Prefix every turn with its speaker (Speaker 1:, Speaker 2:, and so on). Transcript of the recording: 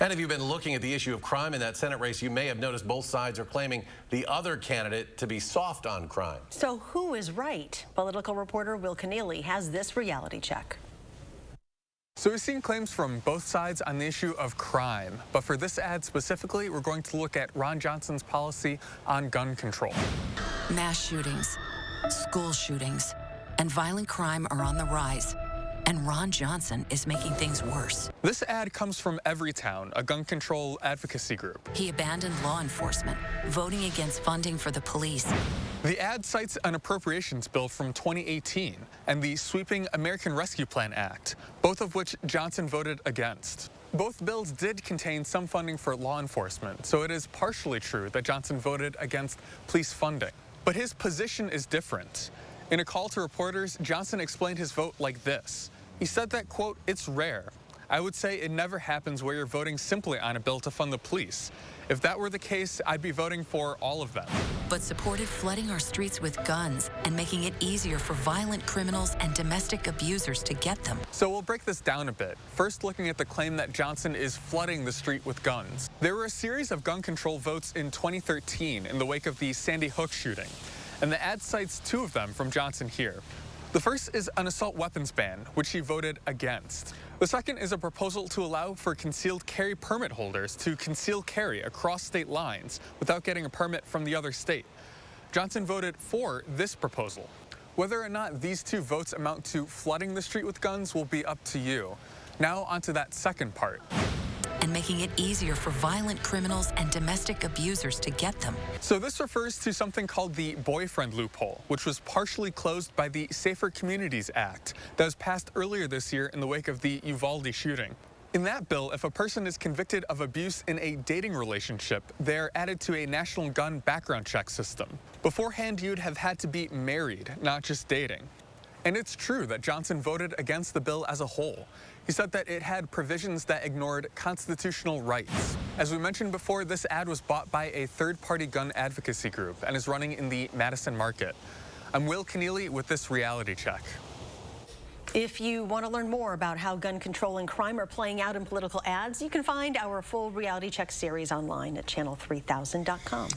Speaker 1: And if you've been looking at the issue of crime in that Senate race, you may have noticed both sides are claiming the other candidate to be soft on crime.
Speaker 2: So who is right? Political reporter Will Kenneally has this reality check.
Speaker 3: So we've seen claims from both sides on the issue of crime, but for this ad specifically, we're going to look at Ron Johnson's policy on gun control.
Speaker 4: Mass shootings, school shootings, and violent crime are on the rise, and Ron Johnson is making things worse.
Speaker 3: This ad comes from Everytown, a gun control advocacy group.
Speaker 4: He abandoned law enforcement, voting against funding for the police.
Speaker 3: The ad cites an appropriations bill from 2018 and the sweeping American Rescue Plan Act, both of which Johnson voted against. Both bills did contain some funding for law enforcement, so it is partially true that Johnson voted against police funding. But his position is different. In a call to reporters, Johnson explained his vote like this. He said that, quote, "It's rare. I would say it never happens where you're voting simply on a bill to fund the police. If that were the case, I'd be voting for all of them."
Speaker 4: But supported flooding our streets with guns and making it easier for violent criminals and domestic abusers to get them.
Speaker 3: So we'll break this down a bit. First, looking at the claim that Johnson is flooding the street with guns. There were a series of gun control votes in 2013 in the wake of the Sandy Hook shooting, and the ad cites two of them from Johnson here. The first is an assault weapons ban, which he voted against. The second is a proposal to allow for concealed carry permit holders to conceal carry across state lines without getting a permit from the other state. Johnson voted for this proposal. Whether or not these two votes amount to flooding the street with guns will be up to you. Now onto that second part.
Speaker 4: And making it easier for violent criminals and domestic abusers to get them.
Speaker 3: So this refers to something called the boyfriend loophole, which was partially closed by the Safer Communities Act that was passed earlier this year in the wake of the Uvalde shooting. In that bill, if a person is convicted of abuse in a dating relationship, they're added to a national gun background check system. Beforehand, you'd have had to be married, not just dating. And it's true that Johnson voted against the bill as a whole. He said that it had provisions that ignored constitutional rights. As we mentioned before, this ad was bought by a third-party gun advocacy group and is running in the Madison market. I'm Will Kenneally with this reality check.
Speaker 2: If you want to learn more about how gun control and crime are playing out in political ads, you can find our full reality check series online at channel3000.com.